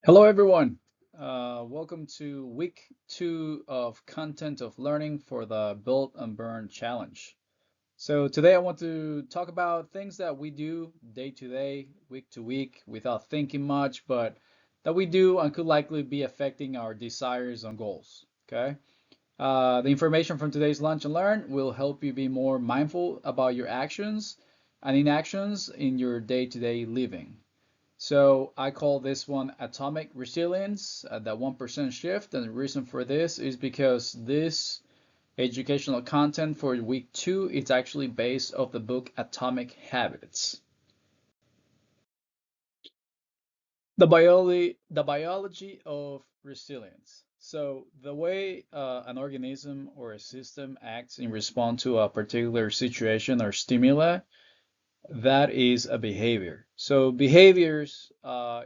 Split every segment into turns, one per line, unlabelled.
Hello, everyone. Welcome to week two of content of learning for the Build and Burn Challenge. So today I want to talk about things that we do day to day, week to week, without thinking much, but that we do and could likely be affecting our desires and goals. Okay. The information from today's Lunch and Learn will help you be more mindful about your actions and inactions in your day-to-day living. So I call this one atomic resilience, that 1% shift. And the reason for this is because this educational content for week two is actually based off the book Atomic Habits. The biology of resilience. So the way an organism or a system acts in response to a particular situation or stimuli, that is a behavior. So behaviors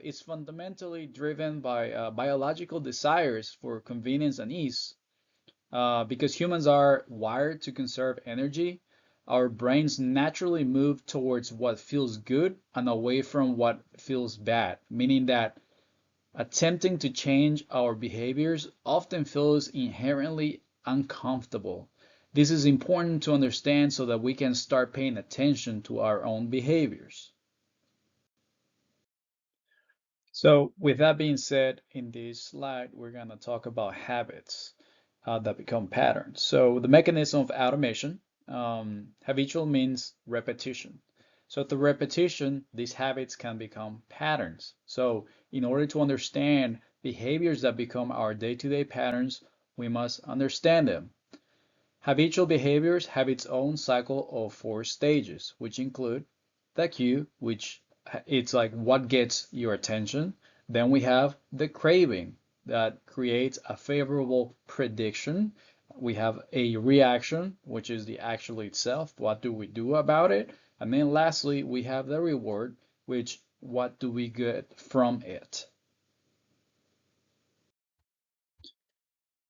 is fundamentally driven by biological desires for convenience and ease. Because humans are wired to conserve energy, our brains naturally move towards what feels good and away from what feels bad, meaning that attempting to change our behaviors often feels inherently uncomfortable. This is important to understand so that we can start paying attention to our own behaviors. So, with that being said, in this slide, we're going to talk about habits that become patterns. So, the mechanism of automation, habitual means repetition. So, through repetition, these habits can become patterns. So, in order to understand behaviors that become our day-to-day patterns, we must understand them. Habitual behaviors have its own cycle of four stages, which include the cue, which it's like what gets your attention. Then we have the craving that creates a favorable prediction. We have a reaction, which is the action itself. What do we do about it? And then lastly, we have the reward, which what do we get from it?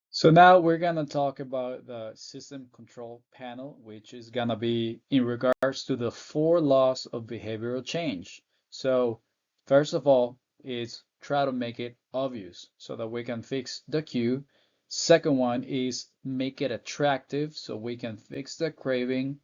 So now we're gonna talk about the system control panel, which is gonna be in regards to the four laws of behavioral change. So first of all is try to make it obvious so that we can fix the cue. Second one is make it attractive so we can fix the craving.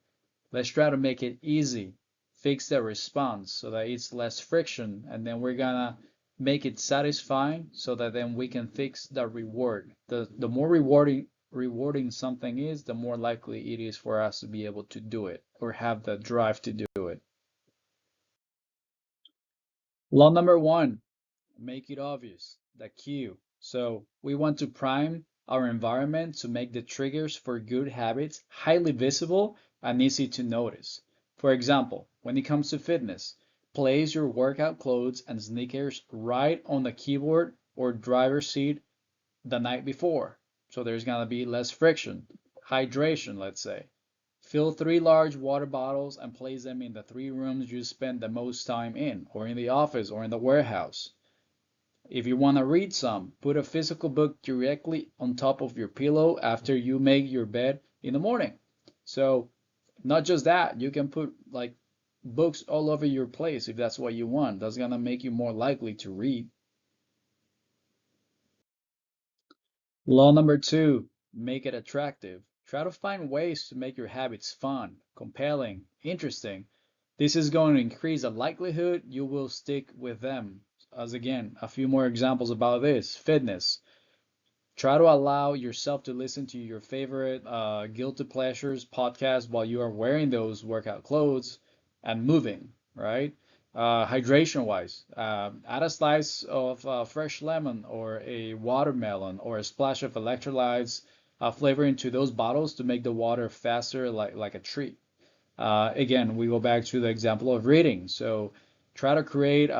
Let's try to make it easy, fix the response so that it's less friction, and then we're gonna make it satisfying so that then we can fix the reward. The more rewarding something is, the more likely it is for us to be able to do it or have the drive to do it. Law number one, make it obvious, the cue. So we want to prime our environment to make the triggers for good habits highly visible and easy to notice. For example, when it comes to fitness, place your workout clothes and sneakers right on the keyboard or driver's seat the night before. So there's going to be less friction. Hydration, let's say. Fill three large water bottles and place them in the three rooms you spend the most time in, or in the office, or in the warehouse. If you want to read some, put a physical book directly on top of your pillow after you make your bed in the morning. So, not just that, you can put like books all over your place if that's what you want. That's gonna make you more likely to read. Law number two, make it attractive. Try to find ways to make your habits fun, compelling, interesting. This is going to increase the likelihood you will stick with them. As again, a few more examples about this. Fitness. Try to allow yourself to listen to your favorite guilty pleasures podcast while you are wearing those workout clothes and moving, right? Hydration wise, add a slice of fresh lemon or a watermelon or a splash of electrolytes flavor into those bottles to make the water faster, like a treat. Again, we go back to the example of reading. So try to create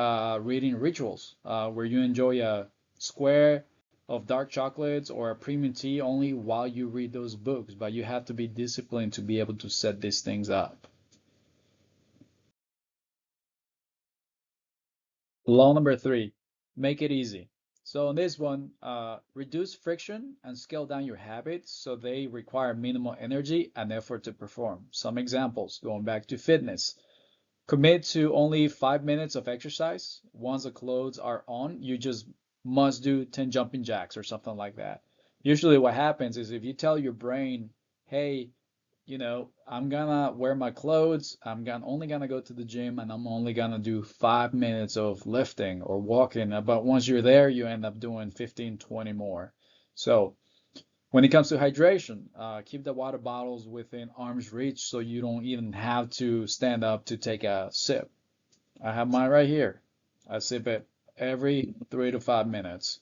reading rituals where you enjoy a square of dark chocolates or a premium tea only while you read those books, but you have to be disciplined to be able to set these things up. Law number three, make it easy. So on this one, reduce friction and scale down your habits so they require minimal energy and effort to perform. Some examples, going back to fitness. Commit to only 5 minutes of exercise. Once the clothes are on, you just must do 10 jumping jacks or something like that. Usually what happens is if you tell your brain, hey, I'm gonna wear my clothes, only gonna go to the gym, and I'm only gonna do 5 minutes of lifting or walking. But once you're there, you end up doing 15, 20 more. So when it comes to hydration, keep the water bottles within arm's reach so you don't even have to stand up to take a sip. I have mine right here. I sip it every 3 to 5 minutes.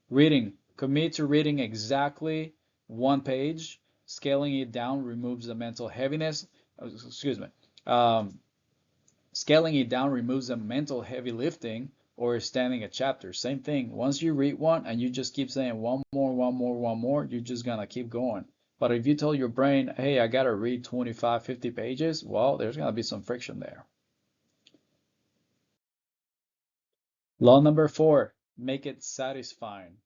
Reading. Commit to reading exactly one page. Scaling it down removes the mental heaviness. Excuse me. Um, Scaling it down removes the mental heavy lifting or standing a chapter. Same thing. Once you read one and you just keep saying one more, one more, one more, you're just gonna keep going. But if you tell your brain, hey, I gotta read 25, 50 pages, well, there's gonna be some friction there. Law number 4, make it satisfying.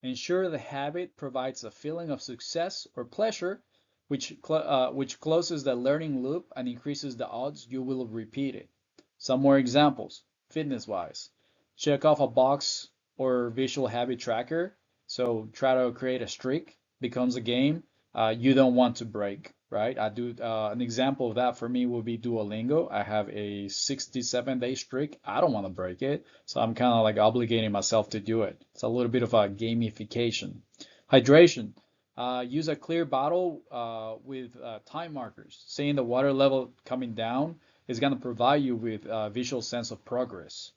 Ensure the habit provides a feeling of success or pleasure, which closes the learning loop and increases the odds you will repeat it. Some more examples, fitness-wise. Check off a box or visual habit tracker. So try to create a streak, becomes a game you don't want to break, right? I do an example of that for me would be Duolingo. I have a 67-day streak. I don't want to break it, so I'm kind of like obligating myself to do it. It's a little bit of a gamification. Hydration. Use a clear bottle with time markers. Seeing the water level coming down is going to provide you with a visual sense of progress.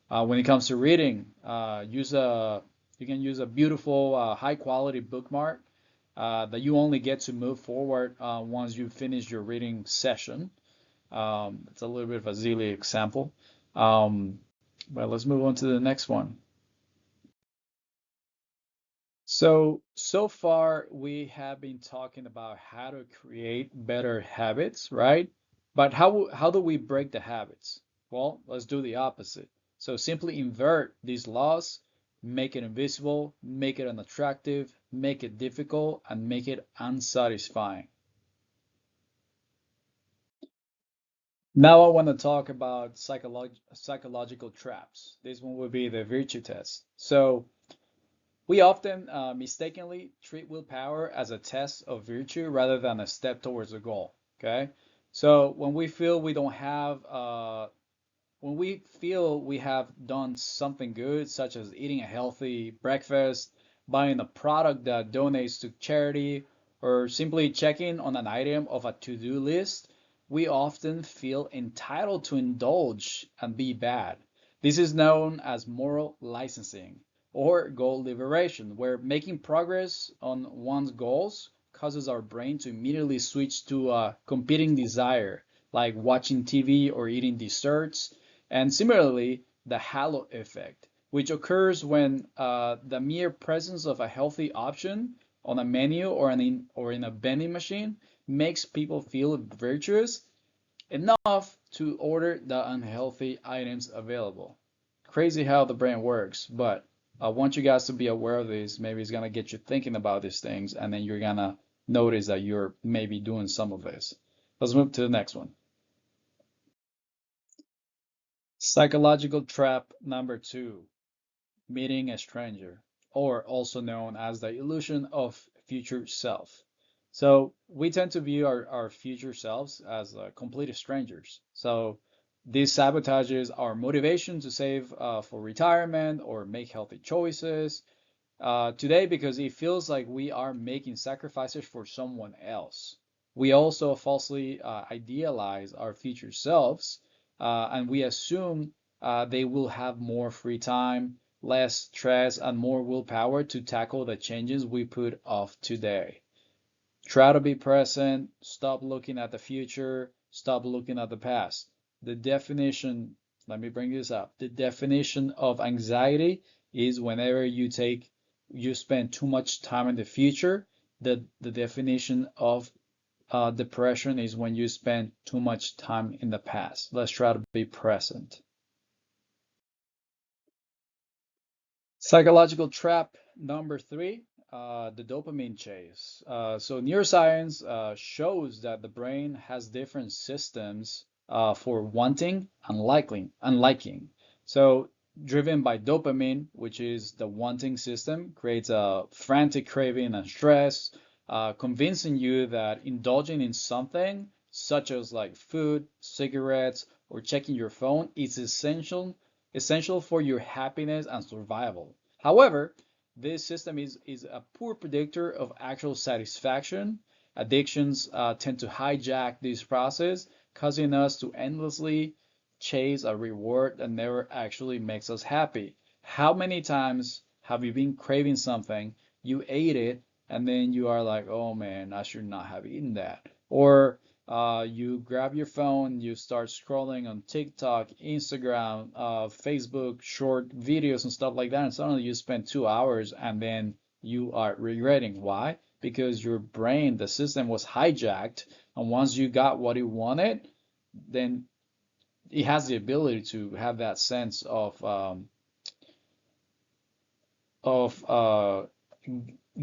When it comes to reading, you can use a beautiful, high quality bookmark that you only get to move forward once you finish your reading session. It's a little bit of a silly example. Um, but let's move on to the next one. So far we have been talking about how to create better habits, right? But how do we break the habits? Well, let's do the opposite. So simply invert these laws, make it invisible, make it unattractive, make it difficult, and make it unsatisfying. Now I want to talk about psychological traps. This one would be the virtue test. So we often mistakenly treat willpower as a test of virtue rather than a step towards a goal. Okay, so when we feel we have done something good, such as eating a healthy breakfast, buying a product that donates to charity, or simply checking on an item of a to-do list, we often feel entitled to indulge and be bad. This is known as moral licensing or goal liberation, where making progress on one's goals causes our brain to immediately switch to a competing desire, like watching TV or eating desserts, and similarly, the halo effect, which occurs when the mere presence of a healthy option on a menu or in a vending machine makes people feel virtuous enough to order the unhealthy items available. Crazy how the brain works, but I want you guys to be aware of this. Maybe it's gonna get you thinking about these things, and then you're gonna notice that you're maybe doing some of this. Let's move to the next one. Psychological trap number 2, meeting a stranger, or also known as the illusion of future self. So we tend to view our future selves as complete strangers. So this sabotages our motivation to save for retirement or make healthy choices today because it feels like we are making sacrifices for someone else. We also falsely idealize our future selves and we assume they will have more free time, less stress, and more willpower to tackle the changes we put off today. Try to be present, stop looking at the future, stop looking at the past. The definition, let me bring this up. The definition of anxiety is whenever you spend too much time in the future. The definition of depression is when you spend too much time in the past. Let's try to be present. Psychological trap number 3, the dopamine chase. So neuroscience shows that the brain has different systems for wanting and liking. So driven by dopamine, which is the wanting system, creates a frantic craving and stress, convincing you that indulging in something such as like food, cigarettes, or checking your phone is essential for your happiness and survival. However, this system is a poor predictor of actual satisfaction. Addictions tend to hijack this process, causing us to endlessly chase a reward that never actually makes us happy. How many times have you been craving something, you ate it, and then you are like, oh man, I should not have eaten that? Or you grab your phone, you start scrolling on TikTok, Instagram, Facebook, short videos, and stuff like that, and suddenly you spend 2 hours and then you are regretting. Why? Because your brain, the system was hijacked, and once you got what you wanted, then it has the ability to have that sense of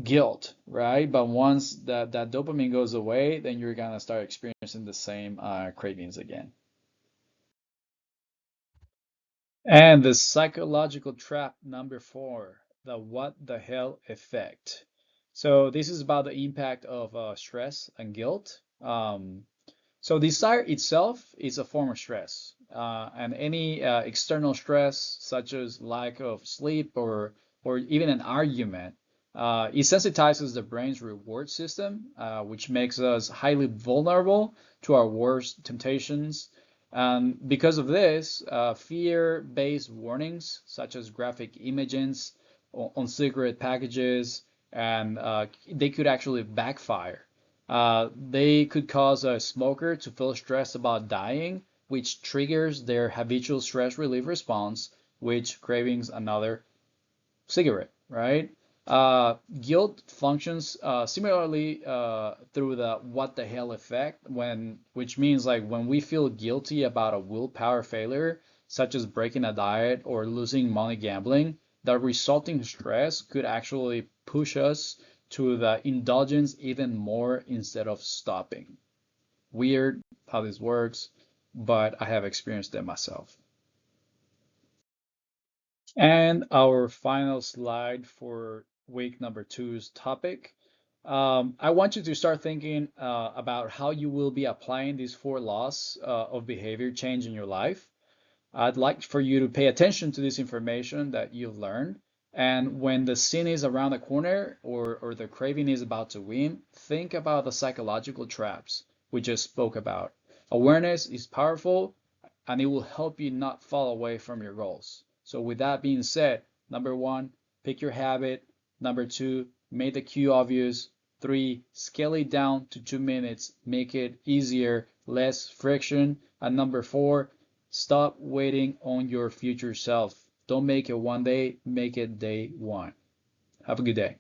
guilt, right? But once that dopamine goes away, then you're gonna start experiencing the same cravings again. And the psychological trap number four, the what the hell effect. So this is about the impact of stress and guilt. So desire itself is a form of stress, and any external stress, such as lack of sleep or even an argument, it sensitizes the brain's reward system, which makes us highly vulnerable to our worst temptations. And because of this, fear-based warnings, such as graphic images on cigarette packages, and they could actually backfire. They could cause a smoker to feel stressed about dying, which triggers their habitual stress relief response, which cravings another cigarette, right? Guilt functions similarly through the what the hell effect, which means like when we feel guilty about a willpower failure, such as breaking a diet or losing money gambling, the resulting stress could actually push us to the indulgence even more instead of stopping. Weird how this works, but I have experienced it myself. And our final slide for week number two's topic. I want you to start thinking about how you will be applying these four laws of behavior change in your life. I'd like for you to pay attention to this information that you've learned. And when the sin is around the corner or the craving is about to win, think about the psychological traps we just spoke about. Awareness is powerful and it will help you not fall away from your goals. So, with that being said, number one, pick your habit. Number two, make the cue obvious. Three, scale it down to 2 minutes, make it easier, less friction. And number four, stop waiting on your future self. Don't make it one day, make it day one. Have a good day.